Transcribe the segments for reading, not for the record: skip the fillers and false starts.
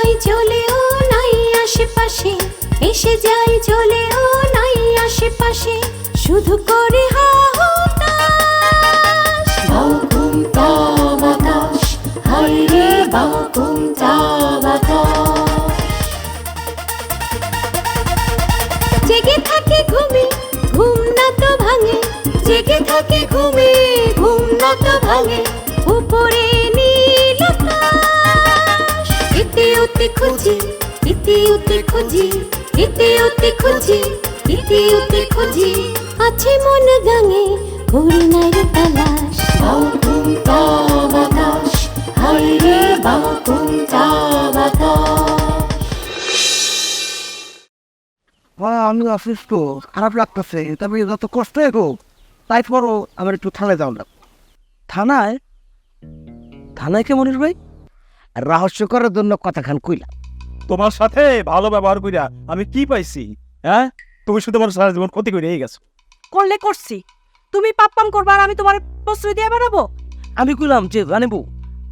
যাই চলেও নাই আশেপাশে, এসে যাই চলেও নাই আশেপাশে, শুধু করে হাহুতাশ। বাকুমটা বাতাস, হায় রে বাকুমটা বাতাস। জেগে থাকে ঘুমে, ঘুম না তো ভাঙে, জেগে থাকে ঘুমে, ঘুম না তো ভাঙে, উপরে নীল আকাশ। এতে ওতে খুঁজি, এতে ওতে খুঁজি, এতে ওতে খুঁজি, এতে ওতে খুঁজি, আছে মন গাঙে করুণার তালাশ। বাকুমটা বাতাস, হায় রে বাকুমটা বাতাস। আমি অসুস্থ, খারাপ লাগতেছে, তবে যত কষ্টই হোক তারপরও আমার একটু থানায় যাও না। থানায়? থানায় কে মনির ভাই? রহস্য করার জন্য কথাখান কইলাম। তোমার সাথে ভালো ব্যবহার কইরা আমি কি পাইছি? হ্যাঁ, তুমি শুধু আমার সারা জীবন ক্ষতি করে গেছো। করলে করছি, তুমি পাপ্পাম করবা আর আমি তোমার প্রশ্রয় দিয়ে বেড়াবো? আমি কইলাম যে জানিবো,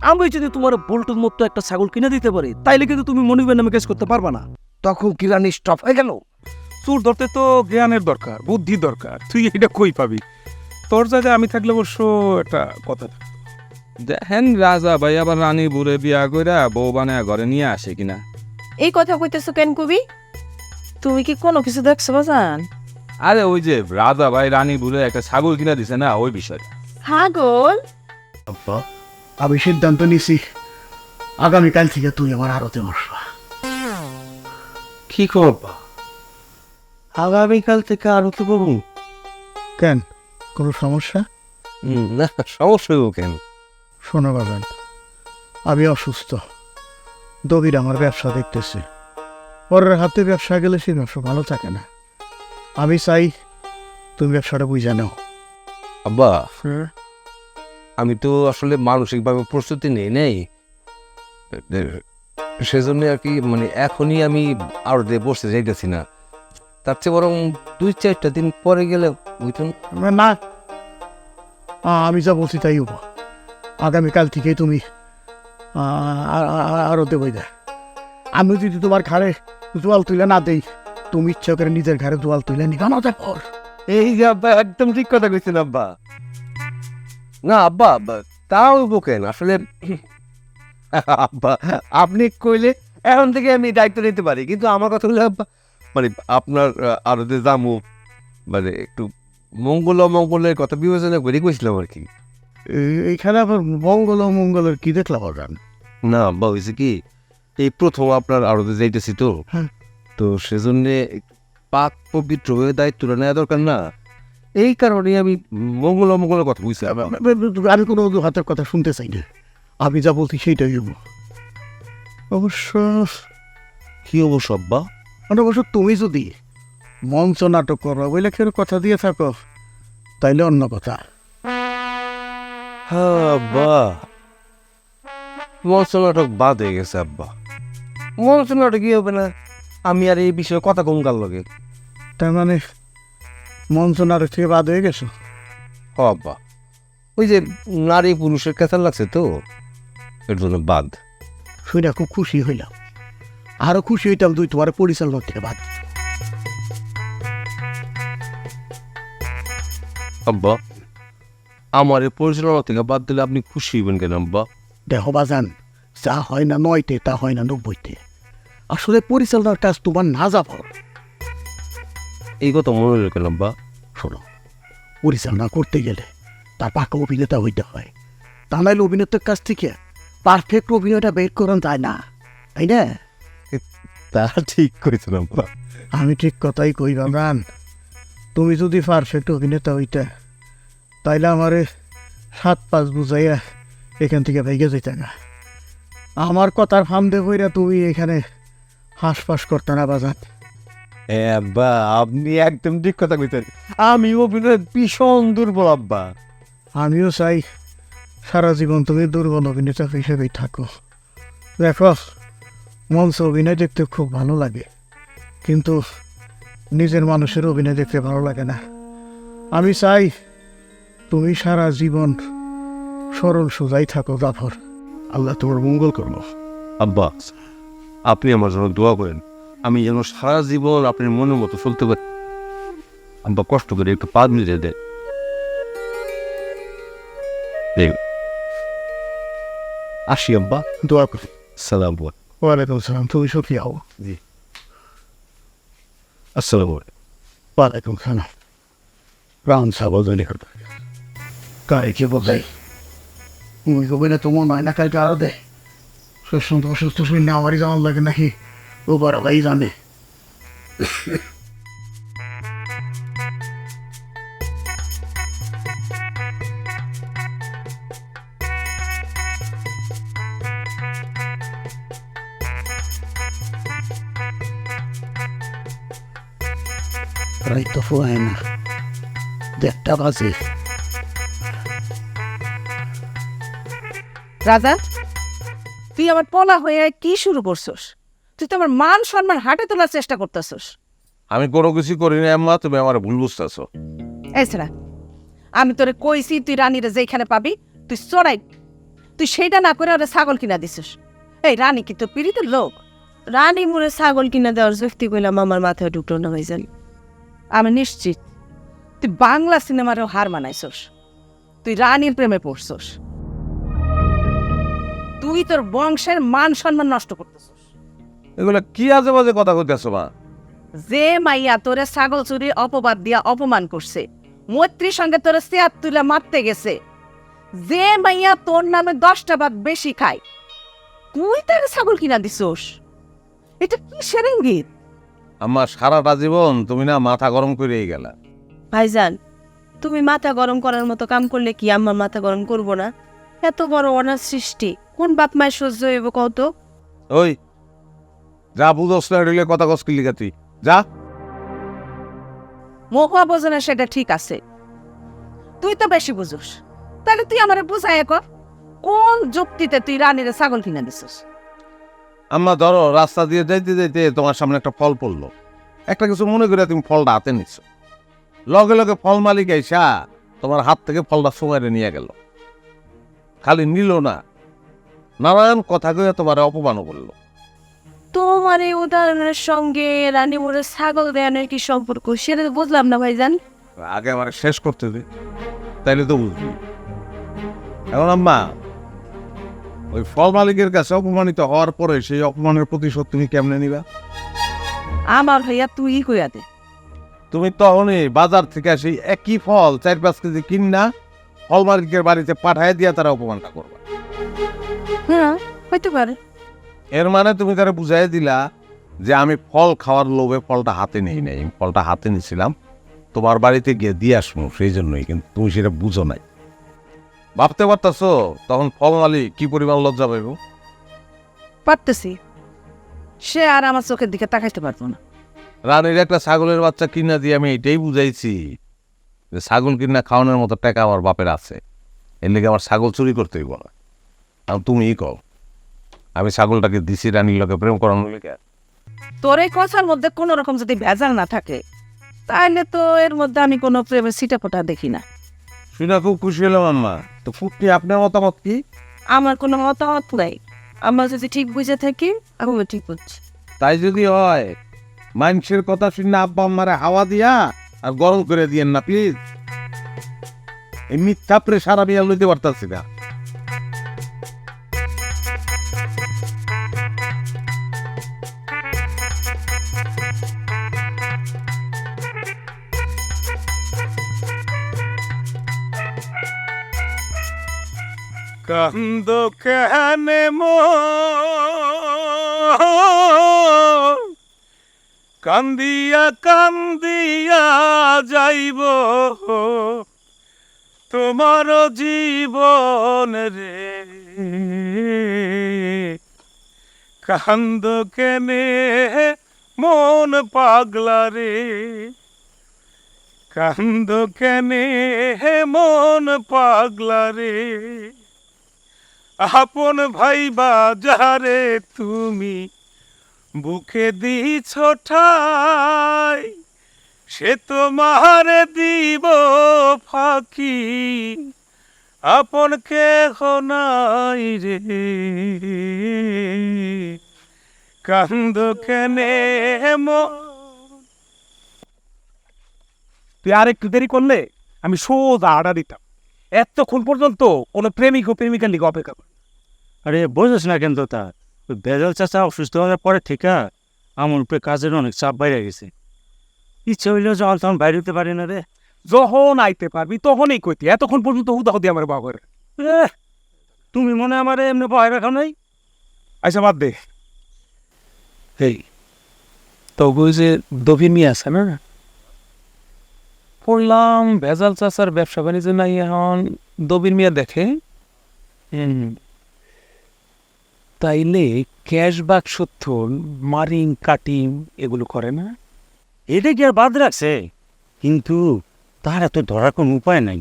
আমি যদি তোমার বল্টুর মতো একটা ছাগল কিনে দিতে পারি তাইলে কিন্তু তুমি মনির ভাই নামে কেস করতে পারবা না। তখন কিরানি স্টপ হয়ে গেল। চোর ধরতে তো জ্ঞানের দরকার, বুদ্ধি দরকার, তুই এটা কই পাবি? তোর জায়গায় আমি থাকলে অবশ্য একটা কথা থাকতো। দেখেন রাজা ভাই আবার রানী বুড়ে বিয়া কইরা বউ বানায় ঘরে নিয়ে আসে কিনা। এই কথা কইতেছো কেন কবি? তুমি কি কোনো কিছু দেখছো বাজান? আরে ওই যে রাজা ভাই রানী বুড়ে একটা ছাগল কিনা দিছে না, ওই বিষয়। ছাগল? আব্বা, আমি সিদ্ধান্ত নিছি আগামীকাল থেকে তুই আমার আড়তে বসবা। কি করবা? আগামীকাল থেকে আরো তো বলবো। কেন, কোনো সমস্যা? না, সমস্যা কেন? শোনো বাগান, আমি অসুস্থ, দবির আমার ব্যবসা দেখতেছে, পরের হাতে ব্যবসা গেলে সেই ব্যবসা ভালো থাকে না। আমি চাই তুমি ব্যবসাটা বুঝে নাও। আব্বা, আমি তো আসলে মানসিকভাবে প্রস্তুতি নেই সেজন্য আর কি, মানে এখনই আমি আরো দিয়ে বসতে যাইতেছি না, তার চেয়ে বরং 2-4টা দিন পরে গেলে বুঝতুন। না, আমি যা বলছি তাই হবো। আগামীকাল থেকেই তুমি আরতে বই দে। আমি যদি তোমার ঘাড়ে জোয়াল তুলে না দেই, তুমি ইচ্ছা করে নিজের ঘাড়ে জোয়াল তুলে নিবা না। তারপর এই যে আব্বা একদম ঠিক কথা কইছেন আব্বা। না আব্বা, আব্বা তা হইব কেন আসলে। আব্বা আপনি কইলে এখন থেকে আমি দায়িত্ব নিতে পারি, কিন্তু আমার কথা হলো আব্বা, মানে আপনার আরো যে জামু, মানে একটু মঙ্গলের কথা বিবেচনা করে কইছিলাম আর কি। এইখানে আবার মঙ্গল অমঙ্গলের কি দেখলাম বাগান? না আব্বা, হয়েছে কি, এই প্রথম আপনার আরো যাইতেছি তো, হ্যাঁ। তো সেজন্যে পাক পবিত্র হয়ে দায়িত্বটা নেওয়া দরকার না, এই কারণে আমি মঙ্গল অমঙ্গলের কথা বুঝছি। আমি কোনো হাতের কথা শুনতে চাই না, আমি যা বলছি সেইটাই হবো। অবশ্য কি অবশ্য আব্বা? মানে অবশ্য তুমি যদি মঞ্চ নাটক করো বলে কেউ কথা দিয়ে থাকো তাইলে অন্য কথা। হ্যাঁ আব্বা, মঞ্চ নাটক বাদ হয়ে গেছে আব্বা। মঞ্চ নাটক কি হবে না, আমি আর এই বিষয়ে কথা কম কার লগে। তার মানে মঞ্চ নাটক থেকে বাদ হয়ে গেছো? হ আব্বা, ওই যে নারী পুরুষের কেসার লাগছে তো, এর জন্য বাদ। শুনে খুব খুশি হইলাম, আরো খুশি হইতাম তুই তোমার পরিচালনা থেকে বাদ। আব্বা, আমার এই পরিচালনা থেকে বাদ দিলে আপনি খুশি হইবেন কেন আব্বা? দেখো বাজান, যা হয় না 9তে তা হয় না 90তে। আসলে পরিচালনার কাজ তোমার না যাবো। এই কথা মনে হলো কেন আব্বা? শোনো, পরিচালনা করতে গেলে তার পাকা অভিনেতা হইতে হয়, তা নাহলে অভিনেতার কাছ থেকে পারফেক্ট অভিনয়টা বের করা যায় না, তাই না? তা ঠিক করেছেন আব্বা। আমি ঠিক কথাই কই বাগান, তুমি যদি পারফেক্ট অভিনেতা হইতে তাইলে আমারে 7-5 বুঝাইয়া এখান থেকে ভেগে যেতে না। আমার কথার ফান্দে হইরা তুমি এখানে হাঁসফাঁস করতে না বাজান। আব্বা আপনি একদম ঠিক কথা কইতেন, আমি অভিনয় ভীষণ দুর্বল আব্বা। আমিও চাই সারা জীবন তুমি দুর্বল অভিনেতা হিসেবেই থাকো। দেখো, মঞ্চ অভিনয় দেখতে খুব ভালো লাগে, কিন্তু নিজের মানুষের অভিনয় দেখতে ভালো লাগে না। আমি চাই তুমি সারা জীবন সরল সোজাই থাকো জাফর। আল্লাহ তোমার মঙ্গল করলো। আব্বা আপনি আমার জন্য দোয়া করেন, আমি যেন সারা জীবন আপনার মনের মতো চলতে পারি। আব্বা কষ্ট করে একটু পা মিলে দেন। আসি আব্বা, দোয়া করি। সালাম। ওয়ালাইকুম সালাম, তুমি সুখী হও। জি, আসসালামু আলাইকুম। ওয়ালাইকুম সালাম। প্রাণ সাবধানে করতে কাই কে বোঝাই তুমি কবে না তোমার নয় না কালকে আরো দে সুস্থ অসুস্থ শুনে আমারই জানার লাগে নাকি ও বড় ভাই জানে। রাই তো ফুয়ায় না, দেড়টা বাজে। রাজা, তুই আমার পলা হয়ে কি শুরু করছস? তুই তো আমার মান সম্মান হাটে তোলার চেষ্টা করতেছস। আমি কোনো কিছু করি না আম্মা, তুমি আমার ভুল বুঝতেছো। এছাড়া আমি তোরে কইছি তুই রানীরে যেখানে পাবি তুই চড়াই, তুই সেইটা না করে ওরা ছাগল কিনা দিছিস। এই রানী কি তোর পীড়িতের লোক? রানী মোরে ছাগল কিনা দেওয়ার যুক্তি কইলাম আমার মাথায় ঢুকলো না ভাইজান। আমি নিশ্চিত তুই বাংলা সিনেমারেও হার মানাইছস, তুই রানীর প্রেমে পড়ছস, তুই তোর বংশের মান সম্মান নষ্ট করতেছস। এগুলো কি আজে বাজে কথা কইতেছো মা? যে মাইয়া তোরে ছাগল চুরির অপবাদ দিয়া অপমান করছে, মৈত্রীর সঙ্গে তোরে চেয়ার তুলে মারতে গেছে, যে মাইয়া তোর নামে 10টা ভাত বেশি খায়, তুই তার ছাগল কিনা দিছস। এটা কি সেরেঙ্গিত? আমার সারাটা জীবন তুমি না মাথা গরম করেই গেলা। ভাইজান, তুমি মাথা গরম করার মতো কাম করলে কি আমার মাথা গরম করব না? এত বড় অনাথ সৃষ্টি কোন বাপ মায়ের সহ্য হইব কত? ওই যা বুঝোস না রেলে কথা কস কি লিখা তুই যা। মহুয়া বোঝে না সেটা ঠিক আছে, তুই তো বেশি বুঝোস। তাহলে তুই আমারে বুঝায় কর, কোন যুক্তিতে তুই রানীরে ছাগল কিনা দিছস? আম্মা ধরো রাস্তা দিয়ে যাইতে যাইতে তোমার সামনে একটা ফল পড়লো, একটা কিছু মনে করে তুমি ফলটা হাতে নিচ্ছ, লগে লগে ফল মালিক আইসা তোমার হাত থেকে ফলটা সময় নিয়ে গেল। খালি নিল না, নানান কথা কয়ে তোমার অপমানও করলো। তোমার এই উদাহরণের সঙ্গে রানী মোড়ের ছাগল দেয়ানের কি সম্পর্ক সেটা তো বুঝলাম না ভাইজান। আগে আমার শেষ করতে দে, তাইলে তো বুঝবি। এখন আম্মা, ওই ফল মালিকের কাছে অপমানিত হওয়ার পরে সেই অপমানের প্রতিশোধ তুমি কেমনে নিবা? আমার হইয়া তুই কইয়া দে। তুমি তখনই বাজার থেকে সেই একই ফল 4-5 কেজি কিনা ফল মালিকের বাড়িতে পাঠায় দিয়া তারা অপমানটা করবা। হ্যাঁ, হইতে পারে। এর মানে তুমি তারা বুঝাই দিলা যে আমি ফল খাওয়ার লোভে ফলটা হাতে নেই নাই, ফলটা হাতে নিয়েছিলাম তোমার বাড়িতে গিয়ে দিয়ে আসবো সেই জন্যই, কিন্তু তুমি সেটা বুঝো নাই। ভাবতে পারতাছো তখন ফল মালিক কি পরিমাণ লজ্জা পাইব? পারতেছি, সে আর আমার চোখের দিকে তাকাইতে পারবো না। রানীর একটা ছাগলের বাচ্চা কিনা দিয়ে আমি এটাই বুঝাইছি যে ছাগল কিনা খাওয়ানোর মতো টাকা আমার বাপের আছে, এর লেগে আমার ছাগল চুরি করতে হইব না। আর তুমিই কও আমি ছাগলটাকে দিছি রানীর লোকে প্রেম করানোর লেগে? তোর এই কথার মধ্যে কোনো রকম যদি ভেজাল না থাকে তাহলে তো এর মধ্যে আমি কোনো প্রেমের ছিটাফোঁটা দেখি না। শুনে খুব খুশি হলাম আম্মা। তো ফুটনি আপনার মতামত কি? আমার কোনো মতামত নাই, আমরা যদি ঠিক বুঝে থাকি আমি ঠিক বুঝছি। তাই যদি হয় মানুষের কথা শুনে আব্বা আম্মারে হাওয়া দিয়া আর গরম করে দিয়েন না প্লিজ। এই মিথ্যা প্রেশার আমি আর লইতে পারতাছি না। কান্দ কেনে কান্দিয়া কান্দিয়া যাইব তোমার জীবন রে, কান্দ কেনে মন পাগলা রে, কান্দ কেনে মন পাগলা রে, আপন ভাই বাজারে তুমি বুকে দিছ ঠাই, সে তোমার দিব ফাঁকি আপন কেহ নাই রে, কান্দ কেনে তুই আর একটু দেরি করলে আমি সোজা আড়া দিতাম। এতক্ষণ পর্যন্ত কোনো প্রেমিক ও প্রেমিকার লিগে অপেক্ষা করে। আরে বোঝাস না কেন তো তার ওই বেজাল চাচা অসুস্থ হওয়ার পরে থেকে আমার উপরে কাজের অনেক চাপ বাইরে গেছে। ইচ্ছে হইলেও যখন তখন বাইরে হতে পারি না রে। যখন আইতে পারবি তখনই কইতি, এতক্ষণ পর্যন্ত হুদাহুদি আমার বাবার। তুমি মনে আমার এমনি ভয় রাখা নাই? আচ্ছা বাদ দে। এই তো ওই যে দবির মিয়া আছে না, পড়লাম ভেজাল চাষার ব্যবসা বাণিজ্য নাই, এখন দবির মিয়া দেখে তাইলে ক্যাশ বাক্স মারিং কাটিং এগুলো করে না? এটা কি আর বাদ রাখছে? কিন্তু তার এত ধরার কোনো উপায় নাই।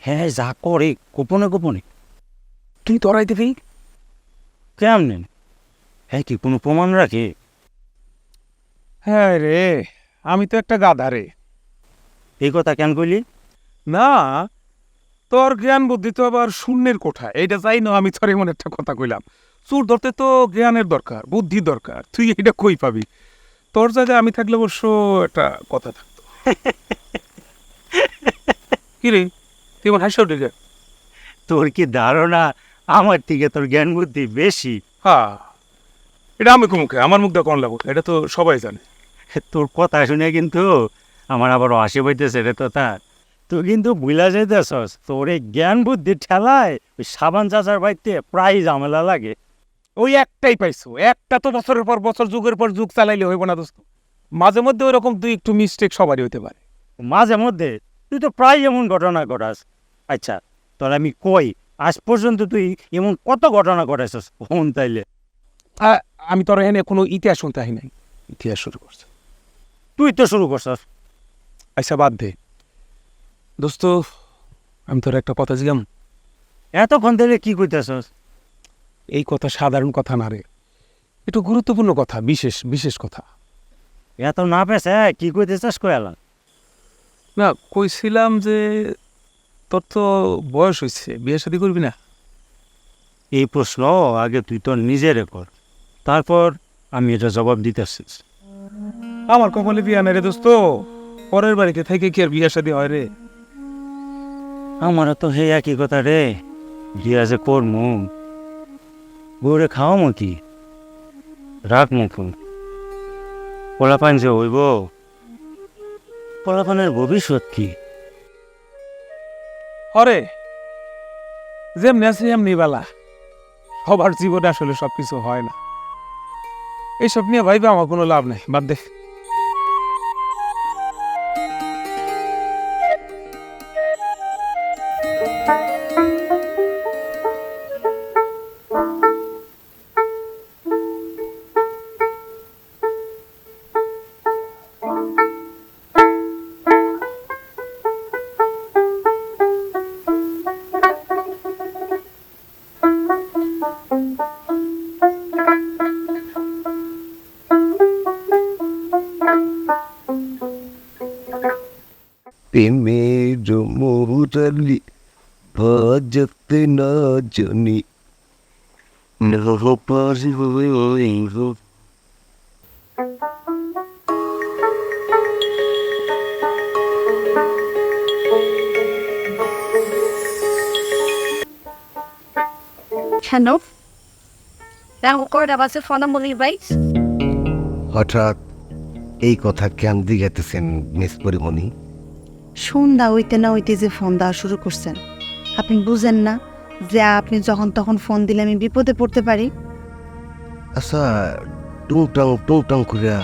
হ্যাঁ যা করে গোপনে গোপনে। তুই ধরাই দিবি কেমনে? হ্যাঁ কি কোনো প্রমাণ রাখে? হ্যাঁ রে, আমি তো একটা গাধা রে। এই কথা কেন কইলি? না, তোর জ্ঞান বুদ্ধি তো আবার শূন্যের কোঠায়, এইটা চাই না। আমি তোর এমন একটা কথা কইলাম, চোর ধরতে তো জ্ঞানের দরকার, বুদ্ধি দরকার। তুই এটা কই পাবি? তোর জায়গায় আমি থাকলে অবশ্য একটা কথা থাকতো। কি রে তুই এমন হাসি উঠে? তোর কি ধারণা আমার থেকে তোর জ্ঞান বুদ্ধি বেশি? হ্যাঁ, এটা আমি মুখে আমার মুখ দিয়ে কোন লাগো, এটা তো সবাই জানে। তোর কথা শুনে কিন্তু আমার আবার হাসি পাইতেছে রে। তো তার তুই কিন্তু বুঝলা যাইতেছস, তোর এই জ্ঞান বুদ্ধির ঠেলায় ওই সাবান চাচার বাড়িতে প্রায় ঝামেলা লাগে। ওই একটাই পাইছো, একটা তো বছরের পর বছর যুগের পর যুগ চালাইলে হইব না দোস্ত। মাঝে মধ্যে ওইরকম তুই একটু মিস্টেক সবারই হইতে পারে। মাঝে মধ্যে তুই তো প্রায় এমন ঘটনা ঘটাস। আচ্ছা তোর আমি কই, আজ পর্যন্ত তুই এমন কত ঘটনা ঘটাইছস হন তাইলে? আমি তোর এনে কোনো ইতিহাস শুনতে আহি নাই, ইতিহাস শুরু করছে তুই তো শুরু করছস। আচ্ছা বাদ দে দোস্ত, আমি তোর একটা কথা জিগাম। এতক্ষণ ধরে কি কইতেছস? এই কথা সাধারণ কথা না রে, একটু গুরুত্বপূর্ণ কথা, বিশেষ বিশেষ কথা। এত না পেছে কি কইতেছস কয়ালা? না, কইছিলাম যে তোর তো বয়স হয়েছে, বিয়ে শাদী করবি না? এই প্রশ্ন আগে তুই তোর নিজেরে কর, তারপর আমি এটা জবাব দিতেছি। আমার কপালে বিয়া নাই রে দোস্ত, পরের বাড়িতে থেকে কি আর বিয়ে শাদী হয় রে? আমারও তো হে একই কথা রে, বিয়া যে করমু, বউরে খাওয়ামো কি, রাখমু ফোন, পোলাপান যে হইব, পোলাপানের ভবিষ্যৎ কি? হরে যেমনি আছে এমনি বেলা, সবার জীবনে আসলে সবকিছু হয় না। এইসব নিয়ে ভাইবে আমার কোনো লাভ নাই, বাদ দে। প্রেমের মুরালি বাজতে না জানি পারি Hello? Now, Corda, was it for the movie, right? হঠাৎ এই কথা কেন দিগাইতেছেন মিস পরিমণি? সন্ধ্যা হইতে না হইতে যে ফোন দেওয়া শুরু করছেন, আপনি বুঝেন না যে আপনি যখন তখন ফোন দিলে আমি বিপদে পড়তে পারি? আচ্ছা, টুংটাং করিয়া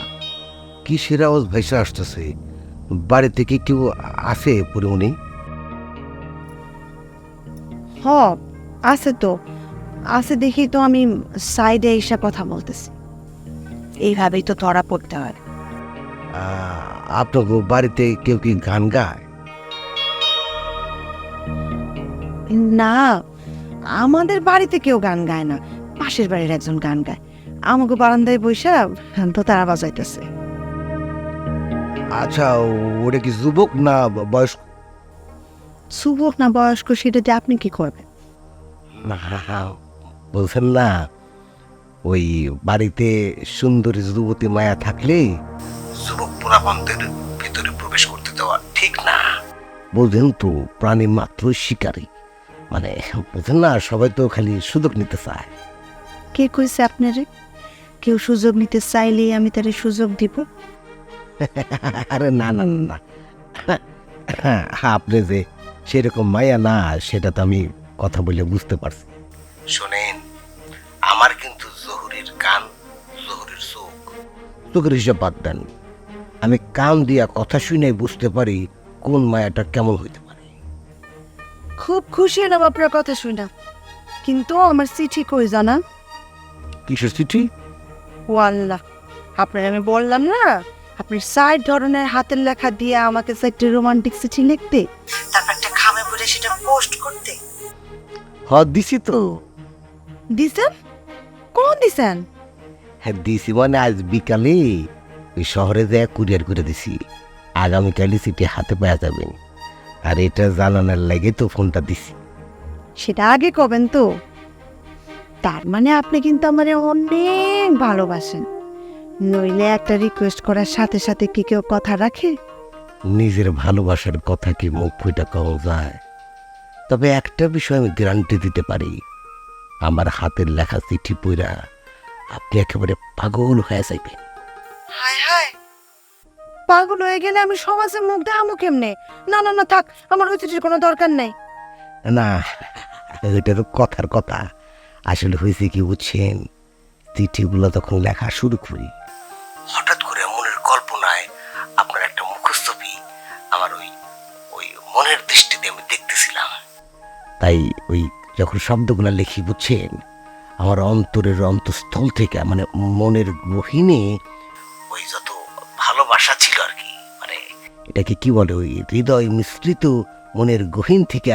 কিসের আওয়াজ ভাইসা আসতেছে? বাড়ি থেকে কেউ আছে পরিমণি? হ, আছে তো, আছে দেখি তো আমি সাইডে এসে কথা বলতেছি। এইভাবেই তো ধরা পড়তে হয়। আপনার বাড়িতে কেউ কি গান গায়? না, আমাদের বাড়িতে কেউ গান গায় না, পাশের বাড়ির একজন গান গায়। আমাকে বারান্দায় বৈশা তো তারা বাজাইতেছে। আচ্ছা, ওটা কি যুবক না বয়স্ক? যুবক না বয়স্ক সেটাতে আপনি কি করবেন? না বলছেন না, ওই বাড়িতে সুন্দরী যুবতী মায়া থাকলে যুবক পোলাপানদের ভিতরে প্রবেশ করতে দেওয়া ঠিক না। বুঝেন তো, প্রাণী মাত্র শিকারী, মানে বুঝেন না, সবাই তো খালি সুযোগ নিতে চায়। কে কইছে আপনারে কেউ সুযোগ নিতে চাইলেই আমি তারে সুযোগ দিব? আরে না না না না, আপনি যে সেরকম মায়া না সেটা তো আমি কথা বলে বুঝতে পারছি। শোনেন, আমার কিন্তু জহুরের কান, জহুরের চোখ, চোখের হিসাব বাদ দেন, আমি কান দিয়া কথা শুনে বুঝতে পারি কোন মায়াটা কেমন হইতে পারে। খুব খুশি হলাম আপনার কথা শুনে, কিন্তু আমার চিঠি কই জানা? কিসের চিঠি? ও আল্লাহ, আপনার আমি বললাম না আপনি ৬০ ধরনের হাতের লেখা দিয়ে আমাকে একটা রোমান্টিক চিঠি লিখতে, তারপর একটা খামে ভরে সেটা পোস্ট করতে। দিছি তো। দিছেন? কোন দিছেন? হ্যাঁ দিছি, মানে আজ বিকালে ওই শহরে যায় কুরিয়ার করে দিছি, আগামীকালই চিঠি হাতে পাওয়া যাবেন। আর এটা জানানোর লাগে তো ফোনটা দিছি। সেটা আগে কবেন তো। তার মানে আপনি কিন্তু আমারে অনেক ভালোবাসেন, নইলে একটা রিকোয়েস্ট করার সাথে সাথে কি কেউ কথা রাখে? নিজের ভালোবাসার কথা কি মুখ ফুটা কওয়া যায়? তবে একটা বিষয় আমি গ্যারান্টি দিতে পারি, আমার হাতের লেখা চিঠি পড়া আপনি একেবারে পাগল হয়ে যাইবেন। হায় হায়, পাগল হয়ে গেলে আমি সমাজে মুখ দেখামো কেমনে? না না না, থাক, আমার ওই চিঠির কোনো দরকার নেই। না, এটা তো কথার কথা। আসলে হয়েছে কি বুঝছেন, চিঠিগুলো তখন লেখা শুরু করি, হঠাৎ করে মনের কল্পনায় আপনার একটা মুখস্থপি আমার ওই ওই মনের দৃষ্টিতে আমি দেখতেছিলাম। তাই ওই যখন শব্দগুলো লিখি বুঝছেন, আমার অন্তরের অন্তঃস্থল থেকে, মানে মনের গহীনে ওই যত ভালোবাসা ছিল আর কি, মানে এটাকে কি বলে, ওই হৃদয় মিশ্রিত মনের গহীন থেকে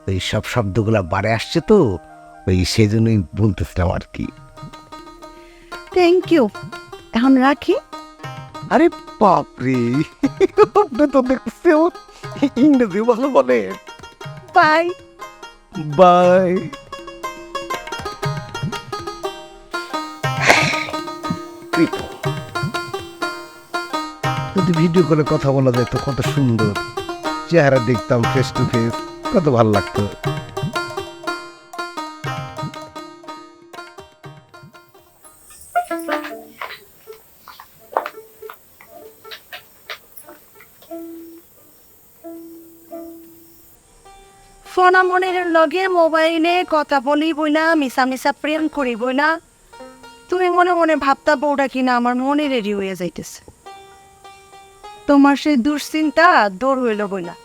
ওই সব শব্দগুলা বাড়ে আসছে তো, ওই সেজন্যই বলতেছিলাম আর কি। থ্যাংক ইউ, এখন রাখি। আরে বাপরে, আপনি তো দেখছি ইংরেজি ভালো বলে। Bye bye. যদি ভিডিও কলে কথা বলা যায় তো কত সুন্দর, চেহারা দেখতাম ফেস টু ফেস, কত ভালো লাগতো। ফোনা মনের লগে মোবাইলে কথা বলি বইলা, মিশা মিশা প্রেম করি বইলা, তুমি মনে মনে ভাবতা বউটা কিনা আমার মনে রেডি হয়ে যাইতেছে। তোমার সেই দুশ্চিন্তা দূর হইল বইলা।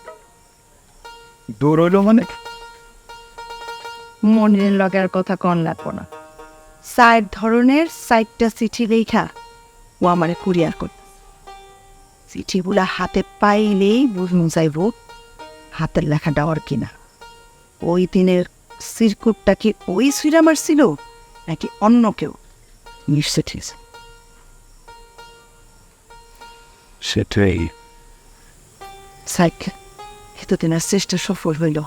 দৌড় হইলো মানে? মনের লগের কথা কন লাগবো না, ৬০ ধরনের ৬০টা চিঠি লেখা ও আমারে কুরিয়ার করতে। চিঠিগুলা হাতে পাইলেই বুঝুন যাইব হাতের লেখা দেওয়ার কিনা। ওই দিনের সিরকুটটা কি ওই সুইরা মারছিল নাকি অন্য কেউ? নিশ্চিত সেটাই। সাইক, এতদিনের চেষ্টা সফল হইল।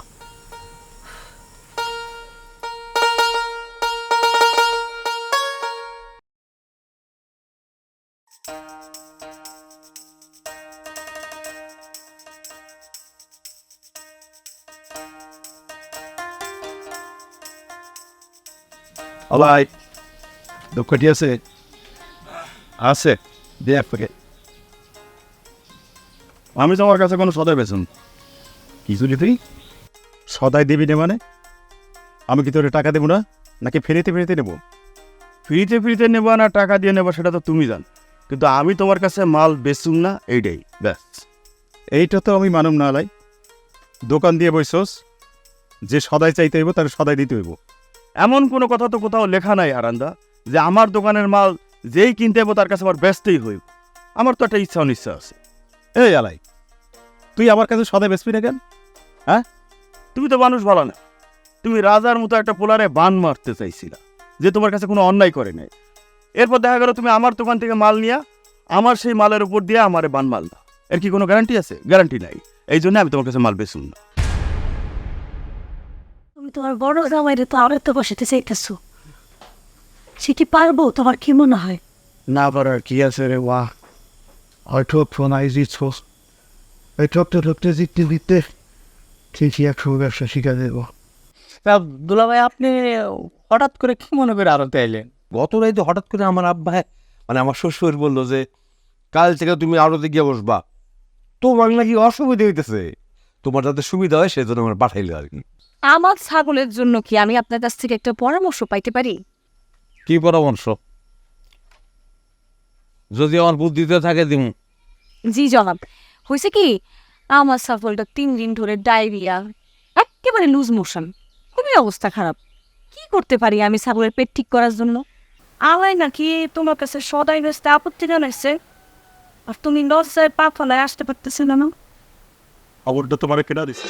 আলাই দোকাটি আছে? আছে, দে এক প্যাকেট। আমি তোমার কাছে কোনো সদাই বেচুন। কিছু তুই সদাই দিবি না মানে? আমি কি তোরে টাকা দেবো না, নাকি ফ্রিতে ফ্রিতে নেবো? ফ্রিতে ফ্রিতে নেবো না টাকা দিয়ে নেবো সেটা তো তুমি জান, কিন্তু আমি তোমার কাছে মাল বেচুম না, এইটাই ব্যাস। এইটা তো আমি মানুম না লাই। দোকান দিয়ে বইসোস, যে সদাই চাইতে হইব তার সদাই দিতে হইব, এমন কোনো কথা তো কোথাও লেখা নাই হারান্দা যে আমার দোকানের মাল যেই কিনতে হইব তার কাছে আমার ব্যস্তেই হইব। আমার তো একটা ইচ্ছা অনিচ্ছা আছে। এই আলাই, তুই আমার কাছে সদাই বেচবি না কেন? হ্যাঁ, তুমি তো মানুষ ভালো না। তুমি রাজার মতো একটা পোলারে বান মারতে চাইছিলা, যে তোমার কাছে কোনো অন্যায় করে নাই। এরপর দেখা গেল তুমি আমার দোকান থেকে মাল নিয়া আমার সেই মালের উপর দিয়ে আমারে বান মাল দাও। এর কি কোনো গ্যারান্টি আছে? গ্যারান্টি নাই। এই জন্য আমি তোমার কাছে মাল বেচুন না। তুমি তোমার বড় জামাইরে তো আবার তো বসাতে চাইতেছো, সে কি পারবো তোমার কি মনে হয়? না পারার কি আছে রে ওয়া, হয়তো ফোন আই জিতছ, এই ঠকতে ঠকতে জিততে জিততে ঠিকই একশো ব্যবসা শিখা দেবো। দুলা ভাই, আপনি হঠাৎ করে কি মনে করে আড়তে আইলেন? গত রাইতে হঠাৎ করে আমার আব্বা, মানে আমার শ্বশুর বললো যে কাল থেকে তুমি আড়তে গিয়ে বসবা, তোমার নাকি অসুবিধা হইতেছে, তোমার যাতে সুবিধা হয় সেজন্য আমার পাঠাইলো আর কি। আমার ছাগলের জন্য কি আমি আপনার কাছ থেকে একটা পরামর্শ পাইতে পারি? কি পরামর্শ? যদি আমার বুদ্ধিতে থাকে দিম। জি জনাব, হয়েছে কি, আমার ছাগলটা 3 দিন ধরে ডায়রিয়া, একেবারে লুজ মোশন, খুবই অবস্থা খারাপ। কি করতে পারি আমি ছাগলের পেট ঠিক করার জন্য? আলাই নাকি তোমার কাছে সদাই ব্যস্ত আপত্তি জানাইছে, আর তুমি লজ্জায় পা ফলায় আসতে পারতেছিল না। খবরটা তোমার কেনা দিছে।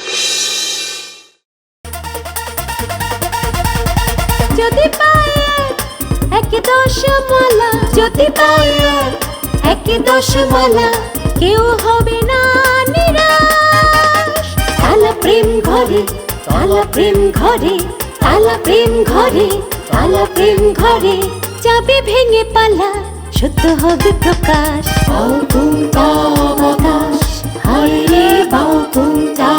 যদি পায় একে 10 মালা, যদি পায় একে 10 মালা, কেউ হবে না নিরাশ। তালা প্রেম ঘরে, তালা প্রেম ঘরে, তালা প্রেম ঘরে, তালা প্রেম ঘরে, যাবে ভেঙে পালা, সত্য হবে প্রকাশ। বাউকুন্তা বাতাস, হায় রে বাউকুন্তা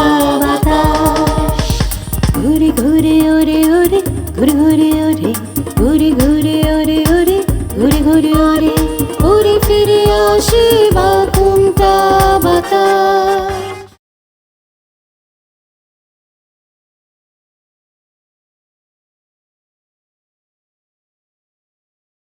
বাতাস। ঘুরে ঘুরে ওরে ওরে, ঘুরে ঘুরে ওরে, ঘুরে ঘুরে ওরে ওরে, ঘুরে ঘুরে ওরে